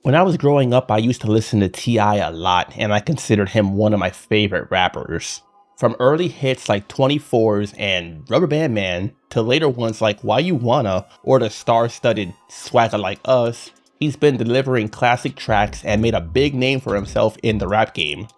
When I was growing up, I used to listen to T.I. a lot, and I considered him one of my favorite rappers. From early hits like 24s and Rubber Band Man, to later ones like Why You Wanna or the star-studded Swagger Like Us, he's been delivering classic tracks and made a big name for himself in the rap game.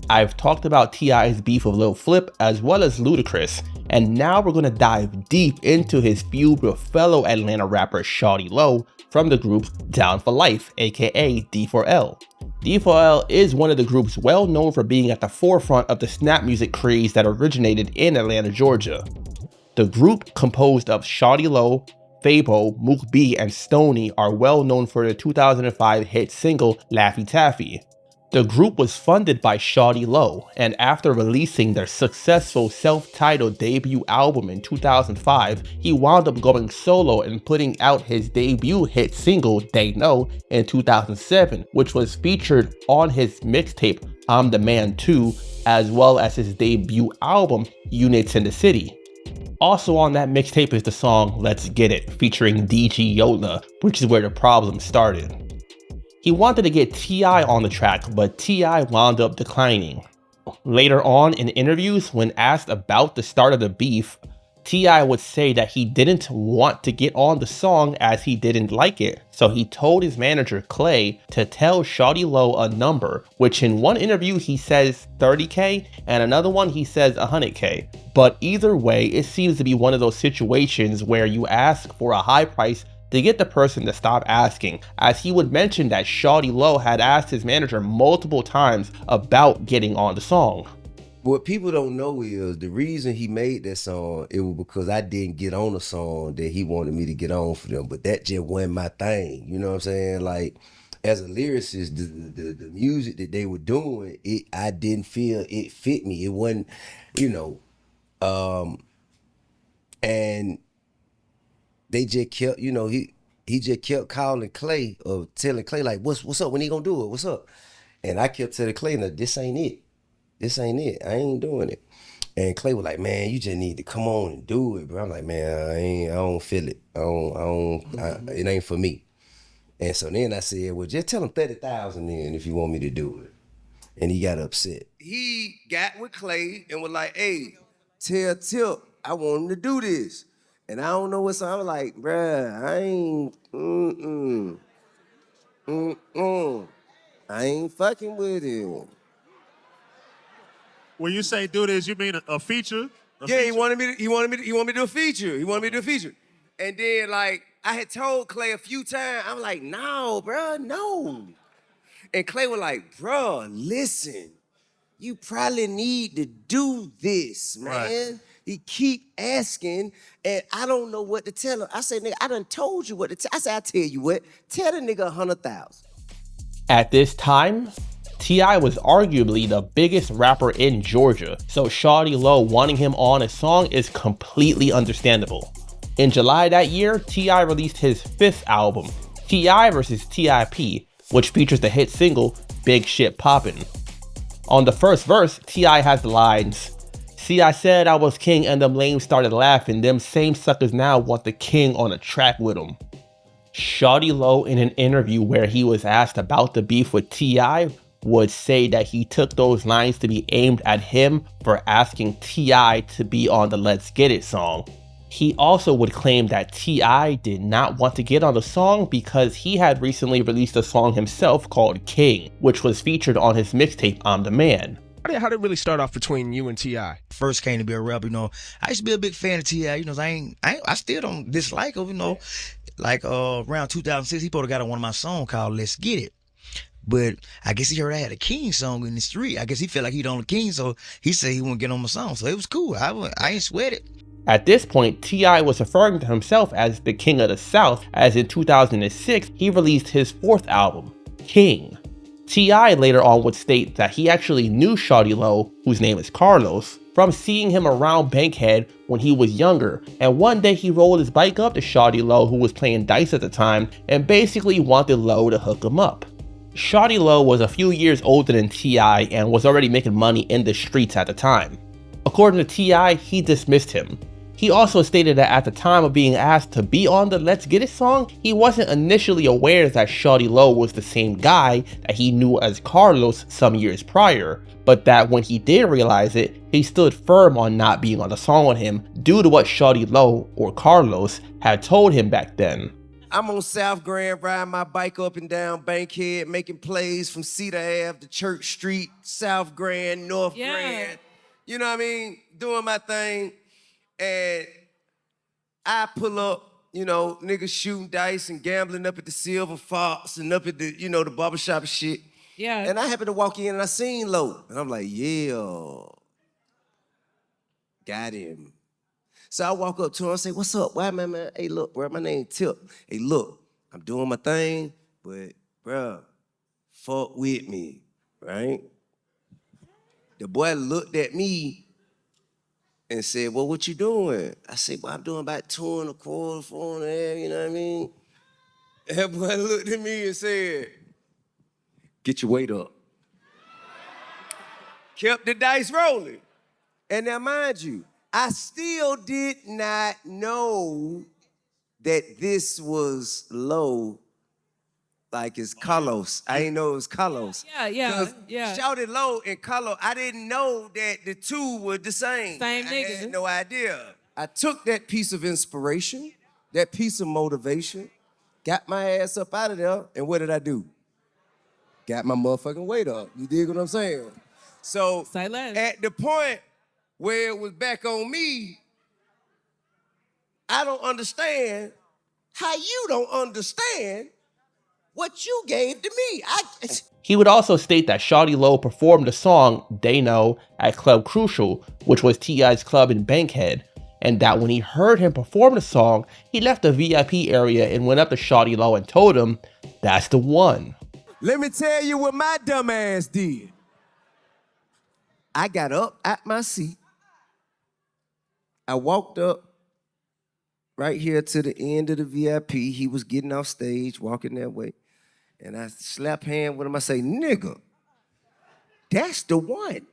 I've talked about T.I.'s beef with Lil Flip as well as Ludacris, and now we're gonna dive deep into his feud with fellow Atlanta rapper Shawty Lo from the group Down for Life, aka D4L. D4L is one of the groups well known for being at the forefront of the snap music craze that originated in Atlanta, Georgia. The group, composed of Shawty Lo, Fabo, Mook B, and Stoney, are well known for their 2005 hit single Laffy Taffy. The group was funded by Shawty Lo, and after releasing their successful self-titled debut album in 2005, he wound up going solo and putting out his debut hit single They Know in 2007, which was featured on his mixtape I'm the Man 2, as well as his debut album Units in the City. Also on that mixtape is the song Let's Get It, featuring DG Yola, which is where the problem started. He wanted to get T.I. on the track, but T.I. wound up declining. Later on in interviews, when asked about the start of the beef, T.I. would say that he didn't want to get on the song as he didn't like it, so he told his manager Clay to tell Shawty Lo a number, which in one interview he says 30K and another one he says 100K. But either way, it seems to be one of those situations where you ask for a high price to get the person to stop asking, as he would mention that Shawty Lo had asked his manager multiple times about getting on the song. What people don't know is the reason he made that song, it was because I didn't get on a song that he wanted me to get on for them, but that just wasn't my thing, you know what I'm saying? Like, as a lyricist, the music that they were doing, I didn't feel it fit me. It wasn't, and they just kept, he just kept calling Clay or telling Clay like, what's up? When he gonna do it? What's up? And I kept telling Clay, no, this ain't it. This ain't it. I ain't doing it. And Clay was like, man, you just need to come on and do it, bro. I'm like, man, I don't feel it. It ain't for me. And so then I said, well, just tell him 30,000 then if you want me to do it. And he got upset. He got with Clay and was like, hey, tell Tip I want him to do this. And I don't know what song. I was like, bruh, I ain't fucking with him. When you say do this, you mean a feature? Yeah, he wanted me to do a feature. He wanted me to do a feature. And then like I had told Clay a few times, I'm like, no, bruh, no. And Clay was like, bruh, listen, you probably need to do this, man. Right. He keep asking, and I don't know what to tell him. I say, nigga, I done told you what to tell. I say, I tell you what, tell the nigga 100,000. At this time, T.I. was arguably the biggest rapper in Georgia, so Shawty Lo wanting him on a song is completely understandable. In July that year, T.I. released his 5th album, T.I. vs. T.I.P., which features the hit single, Big Shit Poppin'. On the first verse, T.I. has the lines, see, I said I was king and them lames started laughing. Them same suckers now want the king on a track with them. Shawty Lo, in an interview where he was asked about the beef with T.I., would say that he took those lines to be aimed at him for asking T.I. to be on the Let's Get It song. He also would claim that T.I. did not want to get on the song because he had recently released a song himself called King, which was featured on his mixtape I'm the Man. How did it really start off between you and T.I.? First came to be a rapper, I used to be a big fan of T.I., I still don't dislike him, like around 2006, he probably got on one of my songs called Let's Get It. But I guess he heard I had a King song in the street. I guess he felt like he'd on the King, so he said he wouldn't get on my song. So it was cool. I ain't sweat it. At this point, T.I. was referring to himself as the King of the South, as in 2006, he released his 4th album, King. T.I. later on would state that he actually knew Shawty Lo, whose name is Carlos, from seeing him around Bankhead when he was younger, and one day he rolled his bike up to Shawty Lo, who was playing dice at the time, and basically wanted Lo to hook him up. Shawty Lo was a few years older than T.I. and was already making money in the streets at the time. According to T.I., he dismissed him. He also stated that at the time of being asked to be on the Let's Get It song, he wasn't initially aware that Shawty Lo was the same guy that he knew as Carlos some years prior, but that when he did realize it, he stood firm on not being on the song with him due to what Shawty Lo, or Carlos, had told him back then. I'm on South Grand, riding my bike up and down Bankhead, making plays from Cedar Ave to Church Street, South Grand, North Grand. You know what I mean? Doing my thing. And I pull up, you know, niggas shooting dice and gambling up at the Silver Fox and up at the, you know, the barbershop shit. Yeah. And I happened to walk in and I seen Lo. And I'm like, yeah, got him. So I walk up to him and say, what's up? Why, man? Hey, look, bro, my name Tip. Hey, look, I'm doing my thing, but, bro, fuck with me, right? The boy looked at me and said, well, what you doing? I said, well, I'm doing about 2 1/4, 4 1/2, you know what I mean? That boy looked at me and said, get your weight up. Kept the dice rolling. And now, mind you, I still did not know that this was Lo, like it's Carlos. I didn't know it was Carlos. Yeah. Shawty Lo and Carlos, I didn't know that the two were the same. Same nigga. I had no idea. I took that piece of inspiration, that piece of motivation, got my ass up out of there, and what did I do? Got my motherfucking weight up. You dig what I'm saying? So at the point where it was back on me, I don't understand how you don't understand what you gave to me. He would also state that Shawty Lo performed the song They Know at Club Crucial, which was T.I.'s club in Bankhead, and that when he heard him perform the song, he left the VIP area and went up to Shawty Lo and told him, that's the one. Let me tell you what my dumb ass did. I got up at my seat. I walked up right here to the end of the VIP. He was getting off stage, walking that way. And I slap hand with him. I say, nigga, that's the one.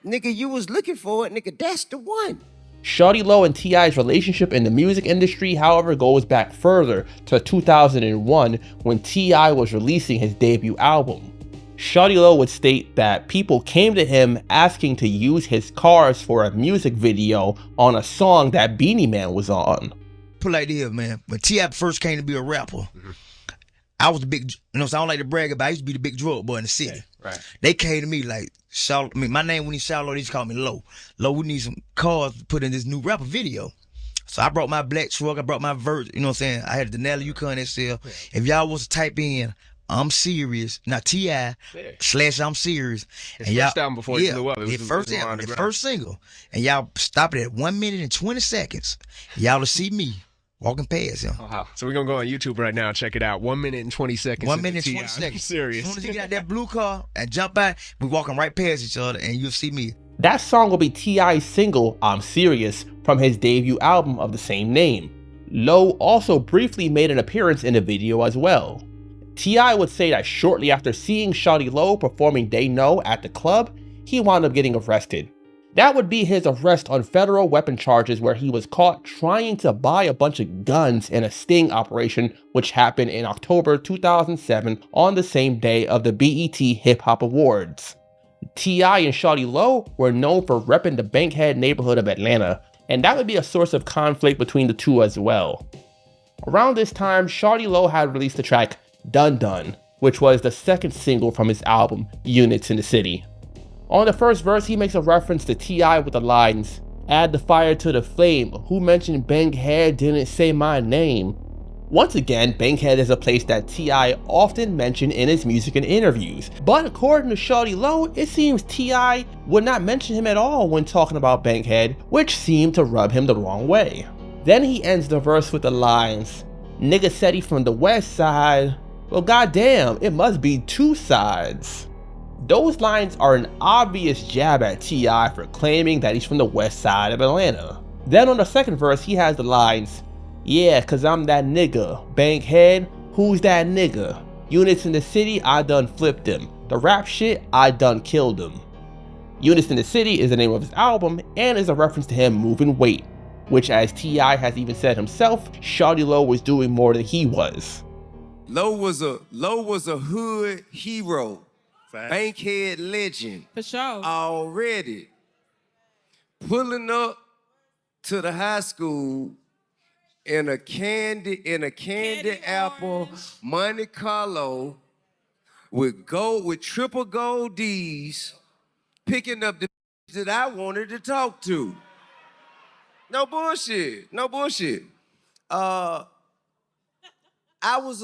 Nigga, you was looking for it. Nigga, that's the one. Shawty Lo and T.I.'s relationship in the music industry, however, goes back further to 2001 when T.I. was releasing his debut album. Shawty Lo would state that people came to him asking to use his cars for a music video on a song that Beanie Man was on. Put like this, man. When T.I. first came to be a rapper, I was the big, I don't like to brag about it, I used to be the big drug boy in the city. Yeah, right. They came to me like, my name when he Shawty Lo, they just called me Lo. Lo, we need some cars to put in this new rapper video. So I brought my black truck, I brought my vert, you know what I'm saying? I had the Denali Yukon SL. Yeah. If y'all was to type in, I'm serious, not T.I. / I'm serious. His and first album before he blew up. His first single. And y'all stop it at 1 minute and 20 seconds. Y'all will see me walking past him. Oh, wow. So we're going to go on YouTube right now and check it out. 1 minute and 20 seconds. 1 minute and 20 seconds. I'm serious. As soon as you get out that blue car and jump out, we walking right past each other and you'll see me. That song will be T.I.'s single, I'm Serious, from his debut album of the same name. Lo also briefly made an appearance in the video as well. T.I. would say that shortly after seeing Shawty Lo performing They Know at the club, he wound up getting arrested. That would be his arrest on federal weapon charges where he was caught trying to buy a bunch of guns in a sting operation which happened in October 2007 on the same day of the BET Hip Hop Awards. T.I. and Shawty Lo were known for repping the Bankhead neighborhood of Atlanta, and that would be a source of conflict between the two as well. Around this time, Shawty Lo had released the track Dun Dun, which was the second single from his album, Units in the City. On the first verse, he makes a reference to T.I. with the lines, add the fire to the flame, who mentioned Bankhead didn't say my name. Once again, Bankhead is a place that T.I. often mentioned in his music and interviews, but according to Shawty Lo, it seems T.I. would not mention him at all when talking about Bankhead, which seemed to rub him the wrong way. Then he ends the verse with the lines, nigga said he from the west side, well goddamn, it must be two sides. Those lines are an obvious jab at T.I. for claiming that he's from the west side of Atlanta. Then on the second verse, he has the lines, yeah, cause I'm that nigga. Bankhead, who's that nigga? Units in the city, I done flipped him. The rap shit, I done killed him. Units in the City is the name of his album and is a reference to him moving weight, which, as T.I. has even said himself, Shawty Lo was doing more than he was. Lo was a hood hero. Facts. Bankhead legend. For sure. Already. Pulling up to the high school in a candy apple orange. Monte Carlo with triple gold D's, picking up the that I wanted to talk to. No bullshit. I was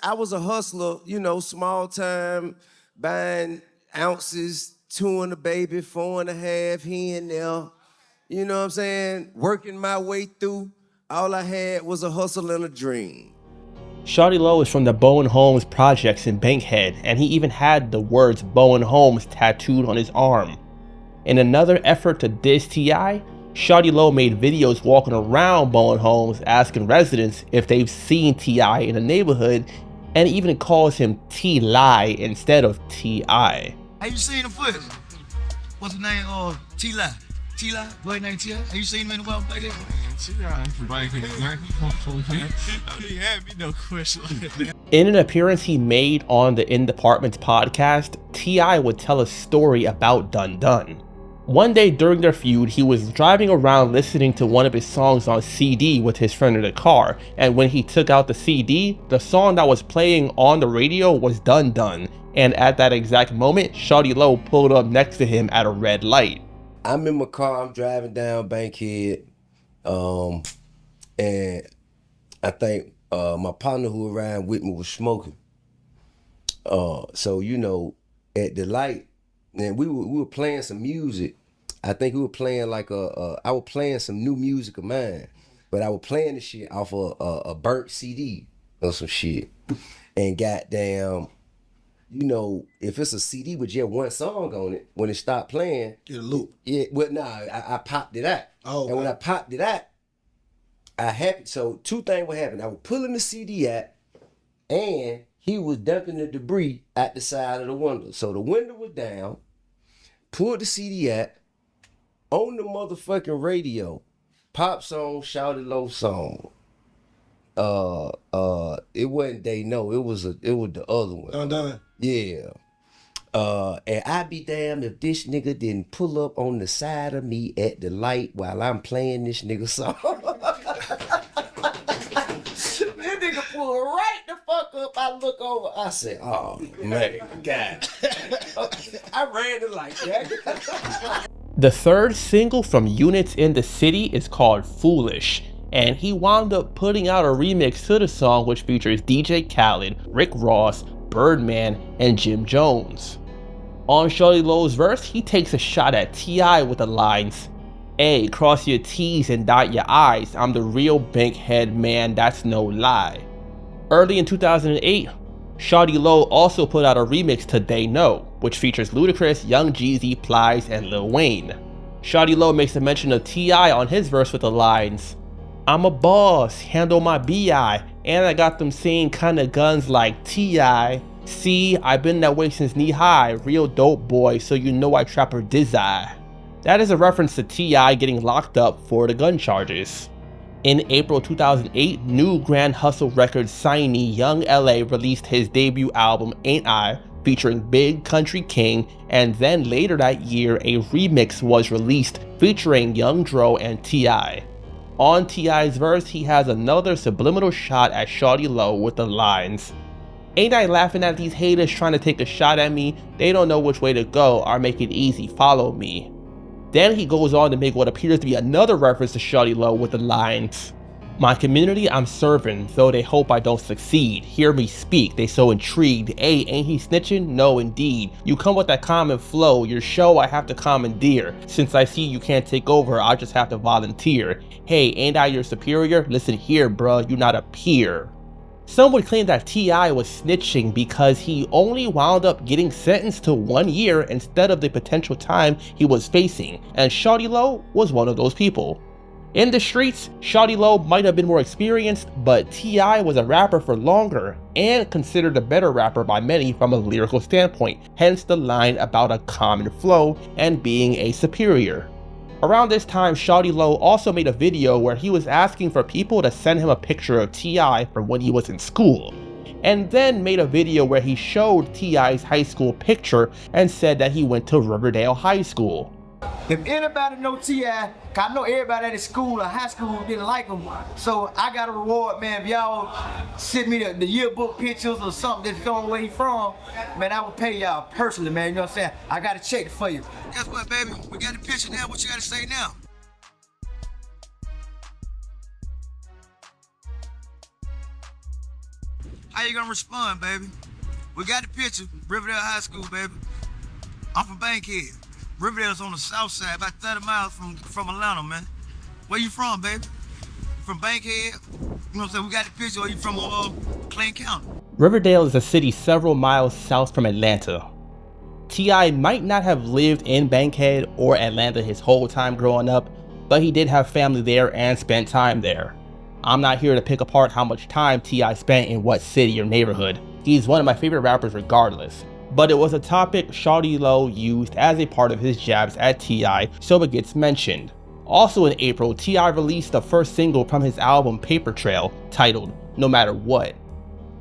I was a hustler, small time, buying ounces, 2 and a baby, 4.5 here and there. You know what I'm saying? Working my way through. All I had was a hustle and a dream. Shawty Lo is from the Bowen Homes projects in Bankhead, and he even had the words Bowen Homes tattooed on his arm. In another effort to diss T.I., Shawty Lo made videos walking around Bowen Homes asking residents if they've seen T.I. in the neighborhood, and even calls him T-Lie instead of T.I. Have you seen him foot? What's his name? T-Lie. T-Lie? Boy named T.I.? Have you seen him in the wild like that? In an appearance he made on the In Department's podcast, T.I. would tell a story about Dun Dun. One day during their feud, he was driving around listening to one of his songs on CD with his friend in the car, and when he took out the CD, the song that was playing on the radio was Dun Dun, and at that exact moment, Shawty Lo pulled up next to him at a red light. I'm in my car, I'm driving down Bankhead, and I think my partner who was riding with me was smoking. So, at the light, and we were playing some music. I think we were playing I was playing some new music of mine, but I was playing the shit off a burnt CD or some shit. And goddamn, if it's a CD with just one song on it, when it stopped playing, Get a loop. Yeah, well, I popped it out. Oh, and when I popped it out, so 2 things would happen. I was pulling the CD out, and he was dumping the debris at the side of the window. So the window was down, pulled the CD out, on the motherfucking radio, pop song, Shawty Lo song. It wasn't They Know, it was the other one. Dun Dun. Yeah. And I be damned if this nigga didn't pull up on the side of me at the light while I'm playing this nigga song. This nigga pulled right the fuck up. I look over. I said, oh, man, God. I ran it like that. The third single from Units in the City is called Foolish, and he wound up putting out a remix to the song which features DJ Khaled, Rick Ross, Birdman, and Jim Jones. On Shawty Lo's verse, he takes a shot at T.I. with the lines, "Ay, cross your T's and dot your I's, I'm the real Bankhead man, that's no lie." Early in 2008, Shawty Lo also put out a remix to They Know, which features Ludacris, Young Jeezy, Plies, and Lil Wayne. Shawty Lo makes a mention of T.I. on his verse with the lines, "I'm a boss, handle my B.I., and I got them same kinda guns like T.I. See, I've been that way since knee high, real dope boy, so you know I trap her dizzy." That is a reference to T.I. getting locked up for the gun charges. In April 2008, new Grand Hustle Records signee Young L.A. released his debut album Ain't I, featuring Big Country King, and then later that year a remix was released featuring Young Dro and T.I. On T.I.'s verse, he has another subliminal shot at Shawty Lo with the lines, "Ain't I laughing at these haters trying to take a shot at me? They don't know which way to go, or make it easy, follow me." Then he goes on to make what appears to be another reference to Shawty Lo with the lines, "My community I'm serving, though they hope I don't succeed. Hear me speak, they so intrigued. Ay, ain't he snitching? No indeed. You come with that common flow, your show I have to commandeer. Since I see you can't take over, I'll just have to volunteer. Hey, ain't I your superior? Listen here, bruh, you not a peer." Some would claim that T.I. was snitching because he only wound up getting sentenced to 1 year instead of the potential time he was facing, and Shawty Lo was one of those people. In the streets, Shawty Lo might have been more experienced, but T.I. was a rapper for longer and considered a better rapper by many from a lyrical standpoint, hence the line about a common flow and being a superior. Around this time, Shawty Lo also made a video where he was asking for people to send him a picture of T.I. from when he was in school, and then made a video where he showed T.I.'s high school picture and said that he went to Riverdale High School. If anybody know T.I., I know everybody at school or high school didn't like him. So I got a reward, man. If y'all send me the yearbook pictures or something that's showing where he from, man, I will pay y'all personally, man. You know what I'm saying? I got a check for you. Guess what, baby? We got the picture now. What you got to say now? How you gonna respond, baby? We got the picture. Riverdale High School, baby. I'm from Bankhead. Riverdale's on the south side, about 30 miles from Atlanta, man. Where you from, baby? From Bankhead? You know what I'm saying? We got the picture. Or you from Clayton County? Riverdale is a city several miles south from Atlanta. T.I. might not have lived in Bankhead or Atlanta his whole time growing up, but he did have family there and spent time there. I'm not here to pick apart how much time T.I. spent in what city or neighborhood. He's one of my favorite rappers regardless. But it was a topic Shawty Lo used as a part of his jabs at T.I., so it gets mentioned. Also in April, T.I. released the first single from his album Paper Trail, titled No Matter What.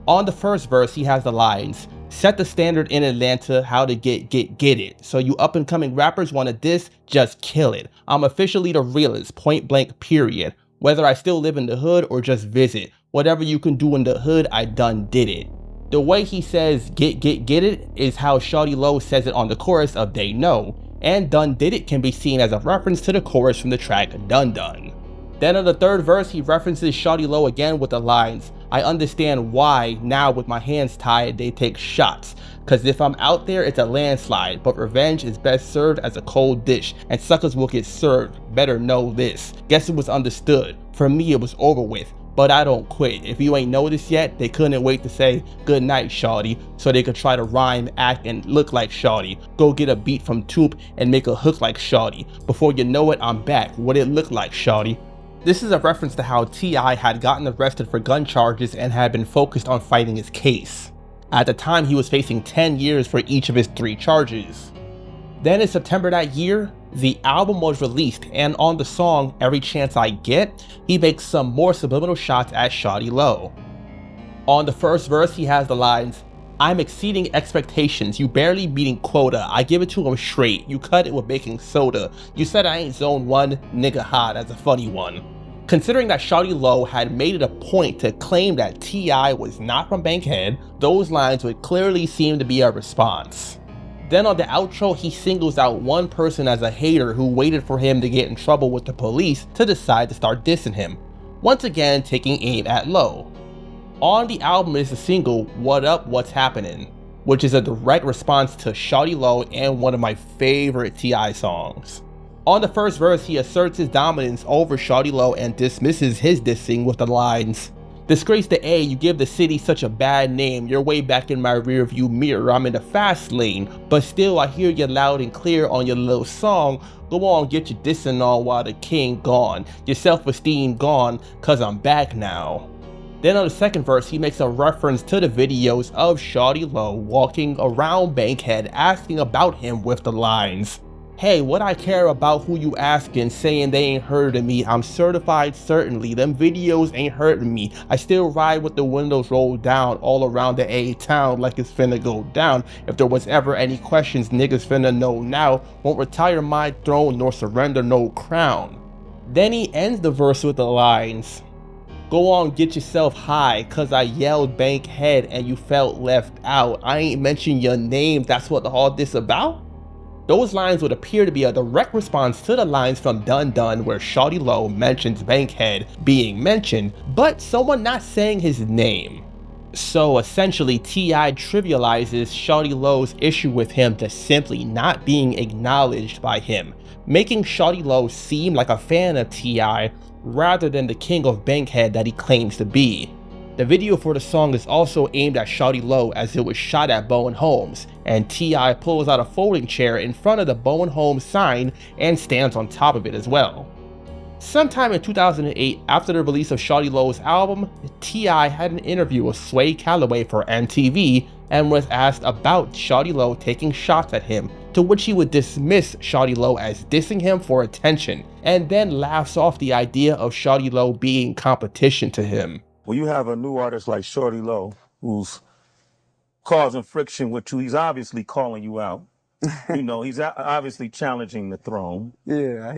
On the first verse, he has the lines, "Set the standard in Atlanta, how to get it. So you up and coming rappers wanna diss, just kill it. I'm officially the realest, point blank period. Whether I still live in the hood or just visit, whatever you can do in the hood, I done did it." The way he says get it is how Shawty Lo says it on the chorus of They Know, and Done Did It can be seen as a reference to the chorus from the track Dun Dun. Then on the third verse, he references Shawty Lo again with the lines, "I understand why now with my hands tied they take shots, cause if I'm out there it's a landslide, but revenge is best served as a cold dish, and suckers will get served, better know this. Guess it was understood, for me it was over with. But I don't quit. If you ain't noticed yet, they couldn't wait to say good night, Shawty, so they could try to rhyme, act, and look like Shawty. Go get a beat from Toop and make a hook like Shawty. Before you know it, I'm back. What it look like, Shawty?" This is a reference to how T.I. had gotten arrested for gun charges and had been focused on fighting his case. At the time, he was facing 10 years for each of his 3 charges. Then in September that year, the album was released, and on the song Every Chance I Get, he makes some more subliminal shots at Shawty Lo. On the first verse, he has the lines, "I'm exceeding expectations, you barely meeting quota, I give it to him straight, you cut it with baking soda, you said I ain't zone 1, nigga hot," as a funny one. Considering that Shawty Lo had made it a point to claim that T.I. was not from Bankhead, those lines would clearly seem to be a response. Then on the outro, he singles out one person as a hater who waited for him to get in trouble with the police to decide to start dissing him, once again taking aim at Lo. On the album is the single What Up, What's Happening, which is a direct response to Shawty Lo and one of my favorite T.I. songs. On the first verse, he asserts his dominance over Shawty Lo and dismisses his dissing with the lines, "Disgrace the A, you give the city such a bad name, you're way back in my rearview mirror, I'm in the fast lane, but still I hear you loud and clear on your little song, go on get your dissing on while the king gone, your self-esteem gone, cause I'm back now." Then on the second verse, he makes a reference to the videos of Shawty Lo walking around Bankhead asking about him with the lines, "Hey, what I care about who you asking, saying they ain't heard of me, I'm certified certainly, them videos ain't hurting me, I still ride with the windows rolled down all around the A-town like it's finna go down, if there was ever any questions niggas finna know now, won't retire my throne nor surrender no crown." Then he ends the verse with the lines, "Go on get yourself high, cause I yelled Bankhead and you felt left out, I ain't mentioned your name, that's what all this about?" Those lines would appear to be a direct response to the lines from Dun Dun where Shawty Lo mentions Bankhead being mentioned, but someone not saying his name. So essentially, T.I. trivializes Shawty Lo's issue with him to simply not being acknowledged by him, making Shawty Lo seem like a fan of T.I. rather than the king of Bankhead that he claims to be. The video for the song is also aimed at Shawty Lo as it was shot at Bowen Homes, and T.I. pulls out a folding chair in front of the Bowen Homes sign and stands on top of it as well. Sometime in 2008, after the release of Shawty Lo's album, T.I. had an interview with Sway Calloway for MTV and was asked about Shawty Lo taking shots at him, to which he would dismiss Shawty Lo as dissing him for attention, and then laughs off the idea of Shawty Lo being competition to him. Well, you have a new artist like Shawty Lo, who's causing friction with you. He's obviously calling you out. He's obviously challenging the throne. Yeah,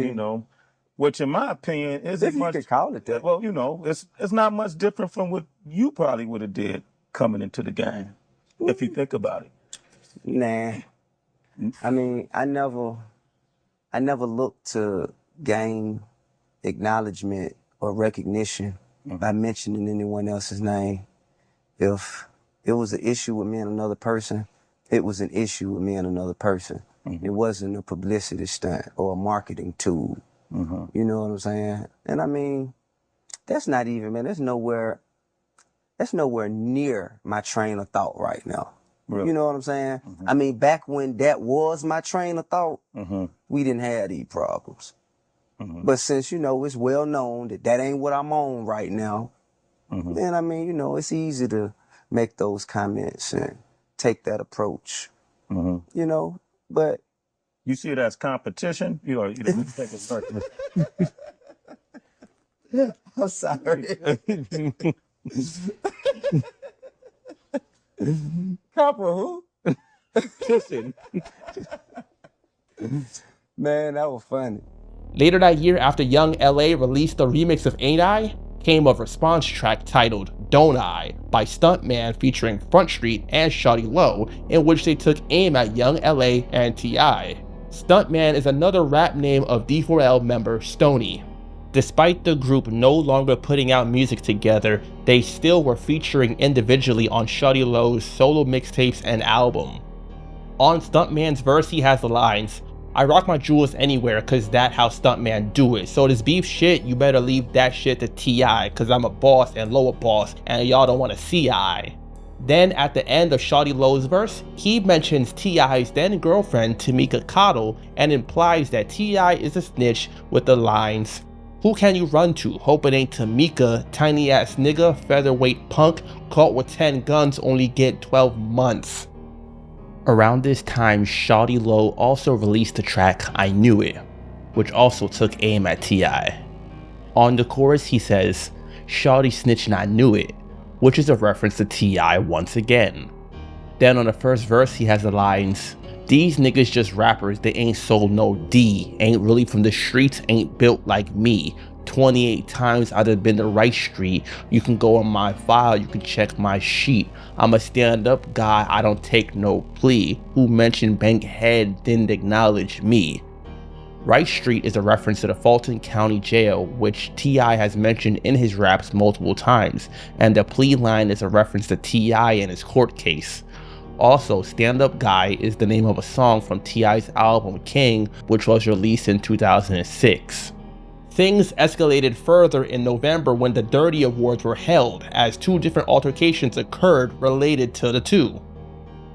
Which in my opinion isn't if you much. could call it that. Well, it's not much different from what you probably would have did coming into the game, if you think about it. Nah. I mean, I never looked to gain acknowledgement or recognition by mentioning anyone else's name. If it was an issue with me and another person, it was an issue with me and another person. It wasn't a publicity stunt or a marketing tool. You know what I'm saying? And I mean, that's not even, man, that's nowhere near my train of thought right now. Really? You know what I'm saying? I mean, back when that was my train of thought, we didn't have these problems. But since, it's well known that ain't what I'm on right now, then I mean, it's easy to make those comments and take that approach, but. You see it as competition? You take a start. I'm sorry. Copper who? Listen. Man, that was funny. Later that year, after Young L.A. released the remix of Ain't I, came a response track titled Don't I by Stuntman featuring Front Street and Shawty Lo, in which they took aim at Young L.A. and T.I. Stuntman is another rap name of D4L member Stoney. Despite the group no longer putting out music together, they still were featuring individually on Shawty Lo's solo mixtapes and album. On Stuntman's verse, he has the lines, "I rock my jewels anywhere cause that how Stuntman do it. So this beef shit, you better leave that shit to T.I. cause I'm a boss and lower boss and y'all don't wanna see I." Then at the end of Shawty Lo's verse, he mentions T.I.'s then girlfriend Tamika Cottle and implies that T.I. is a snitch with the lines, "Who can you run to? Hope it ain't Tamika, tiny ass nigga, featherweight punk, caught with 10 guns, only get 12 months. Around this time, Shawty Lo also released the track I Knew It, which also took aim at T.I. On the chorus he says, "Shawty snitch and I knew it," which is a reference to T.I. once again. Then on the first verse he has the lines, "These niggas just rappers, they ain't sold no D, ain't really from the streets, ain't built like me. 28 times I'd have been the right street. You can go on my file, you can check my sheet. I'm a stand up guy, I don't take no plea. Who mentioned Bankhead didn't acknowledge me." Rice Street is a reference to the Fulton County Jail, which T.I. has mentioned in his raps multiple times, and the plea line is a reference to T.I. and his court case. Also, Stand Up Guy is the name of a song from T.I.'s album King, which was released in 2006. Things escalated further in November when the Dirty Awards were held, as two different altercations occurred related to the two.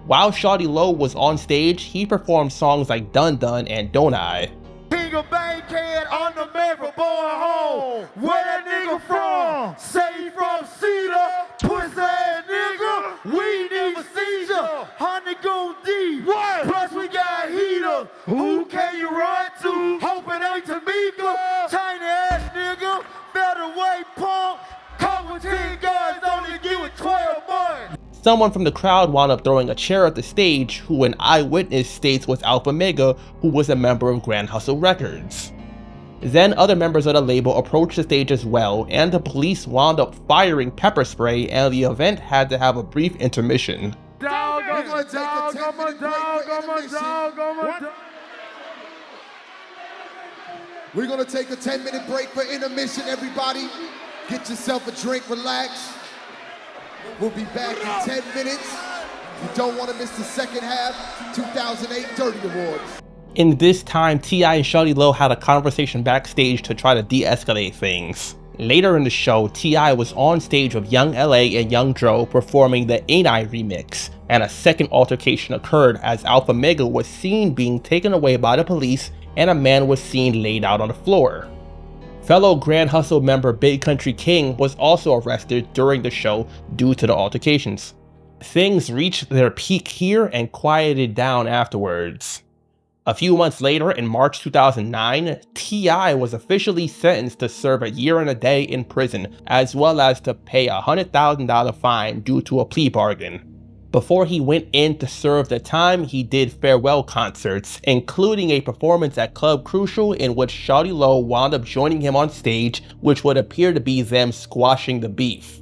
While Shawty Lo was on stage, he performed songs like Dun Dun and Don't I. King of Bankhead, I'm the man from Boy Home. Where that nigga from? Say he from Cedar. Pussy ass nigga, we need a seizure. 100 go deep. What? Plus we got heater. Who can you run to? Hoping ain't Tamika. Tiny ass nigga, featherweight punk. Come with 10 guys, only give it 12 months. Someone from the crowd wound up throwing a chair at the stage, who an eyewitness states was Alpha Mega, who was a member of Grand Hustle Records. Then other members of the label approached the stage as well, and the police wound up firing pepper spray, and the event had to have a brief intermission. Dog, I'm a dog, I'm a dog, I'm a dog, I'm a dog. We're gonna take a 10-minute break for intermission, everybody. Get yourself a drink, relax. We'll be back in 10 minutes. You don't want to miss the second half, 2008 Dirty Awards. In this time, T.I. and Shawty Lo had a conversation backstage to try to de-escalate things. Later in the show, T.I. was on stage with Young L.A. and Young Dro performing the Ain't I remix, and a second altercation occurred as Alpha Mega was seen being taken away by the police and a man was seen laid out on the floor. Fellow Grand Hustle member Big Country King was also arrested during the show due to the altercations. Things reached their peak here and quieted down afterwards. A few months later, in March 2009, T.I. was officially sentenced to serve a year and a day in prison, as well as to pay a $100,000 fine due to a plea bargain. Before he went in to serve the time, he did farewell concerts, including a performance at Club Crucial in which Shawty Lo wound up joining him on stage, which would appear to be them squashing the beef.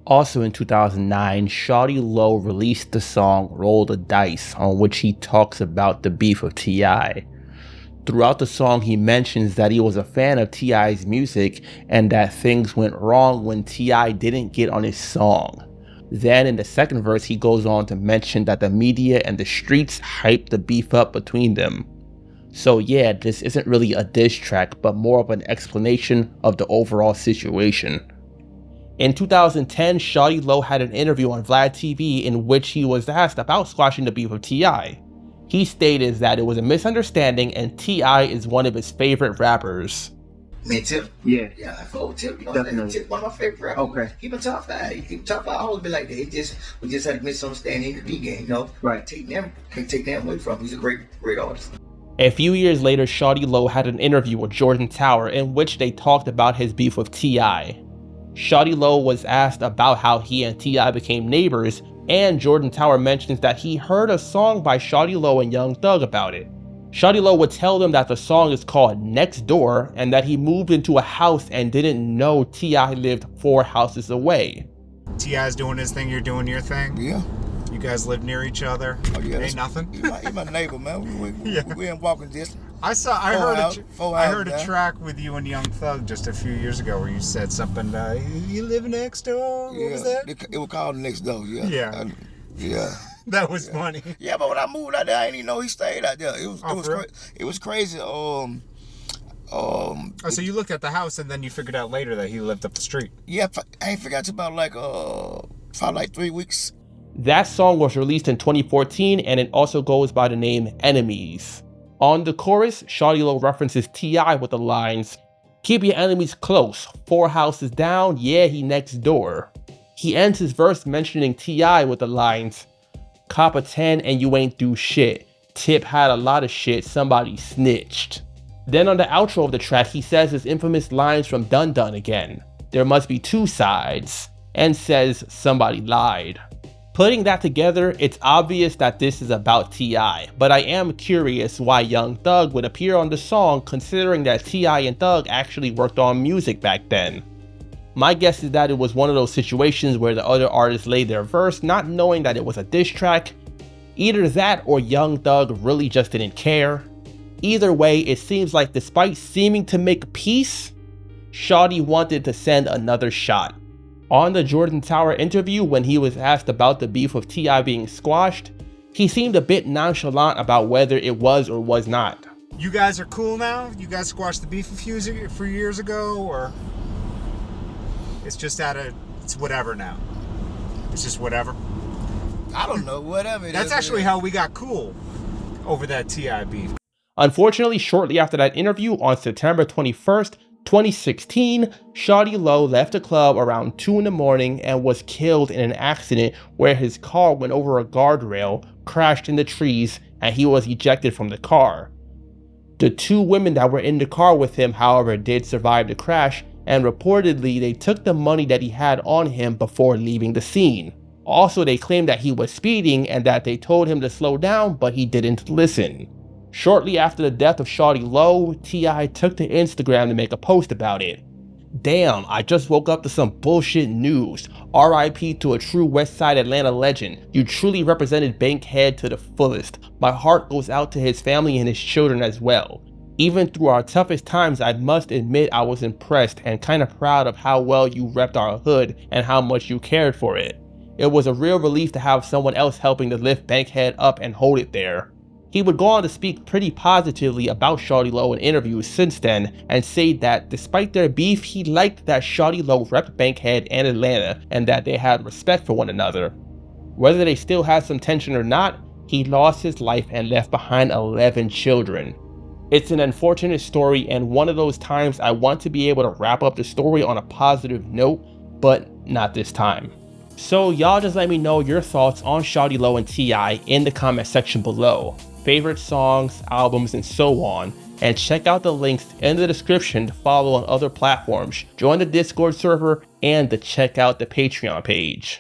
Also in 2009, Shawty Lo released the song Roll the Dice, on which he talks about the beef of T.I. Throughout the song, he mentions that he was a fan of T.I.'s music and that things went wrong when T.I. didn't get on his song. Then in the second verse, he goes on to mention that the media and the streets hyped the beef up between them. So yeah, this isn't really a diss track, but more of an explanation of the overall situation. In 2010, Shawty Lo had an interview on Vlad TV in which he was asked about squashing the beef of T.I. He stated that it was a misunderstanding and T.I. is one of his favorite rappers. Man, Tip. Yeah. Yeah, I fuck Tip. You know what I'm saying? Tip, one of my favorite rappers. Okay. Keep it top five. You keep top five. I always be like that. We just had a misunderstanding in the beat game, you know? Right. Can't take them away from him. He's a great artist. A few years later, Shawty Lo had an interview with Jordan Tower in which they talked about his beef with T.I. Shawty Lo was asked about how he and T.I. became neighbors, and Jordan Tower mentions that he heard a song by Shawty Lo and Young Thug about it. Shawty Lo would tell them that the song is called Next Door and that he moved into a house and didn't know T.I. lived 4 houses away. T.I.'s doing his thing, you're doing your thing? Yeah. You guys live near each other? Oh, yeah, ain't nothing? He's my neighbor, man. We in walking distance. I heard a track with you and Young Thug just a few years ago where you said something, you live next door? What was that? It was called Next Door, yeah. Yeah. Yeah. That was funny. Yeah, but when I moved out there, I didn't even know he stayed out there. It was crazy. So you looked at the house and then you figured out later that he lived up the street. Yeah, I ain't forgot about probably 3 weeks. That song was released in 2014 and it also goes by the name Enemies. On the chorus, Shawty Lo references T.I. with the lines, "Keep your enemies close, 4 houses down, yeah, he next door." He ends his verse mentioning T.I. with the lines, "Cop a 10 and you ain't do shit. Tip had a lot of shit, somebody snitched." Then on the outro of the track, he says his infamous lines from Dun Dun again, "There must be 2 sides," and says somebody lied. Putting that together, it's obvious that this is about T.I., but I am curious why Young Thug would appear on the song considering that T.I. and Thug actually worked on music back then. My guess is that it was one of those situations where the other artists laid their verse not knowing that it was a diss track. Either that or Young Thug really just didn't care. Either way, it seems like despite seeming to make peace, Shawty wanted to send another shot. On the Jordan Tower interview, when he was asked about the beef of T.I. being squashed, he seemed a bit nonchalant about whether it was or was not. You guys are cool now? You guys squashed the beef a few years ago, or it's just it's whatever now? It's just whatever? I don't know, whatever. That's actually how we got cool over that T.I. beef. Unfortunately, shortly after that interview on September 21st, 2016, Shawty Lo left a club around 2 in the morning and was killed in an accident where his car went over a guardrail, crashed in the trees, and he was ejected from the car. The 2 women that were in the car with him, however, did survive the crash, and reportedly they took the money that he had on him before leaving the scene. Also, they claimed that he was speeding and that they told him to slow down, but he didn't listen. Shortly after the death of Shawty Lo, T.I. took to Instagram to make a post about it. "Damn, I just woke up to some bullshit news. RIP to a true Westside Atlanta legend. You truly represented Bankhead to the fullest. My heart goes out to his family and his children as well. Even through our toughest times, I must admit I was impressed and kinda proud of how well you repped our hood and how much you cared for it. It was a real relief to have someone else helping to lift Bankhead up and hold it there." He would go on to speak pretty positively about Shawty Lo in interviews since then and say that despite their beef, he liked that Shawty Lo repped Bankhead and Atlanta and that they had respect for one another. Whether they still had some tension or not, he lost his life and left behind 11 children. It's an unfortunate story and one of those times I want to be able to wrap up the story on a positive note, but not this time. So y'all just let me know your thoughts on Shawty Lo and T.I. in the comment section below. Favorite songs, albums, and so on. And check out the links in the description to follow on other platforms, join the Discord server, and to check out the Patreon page.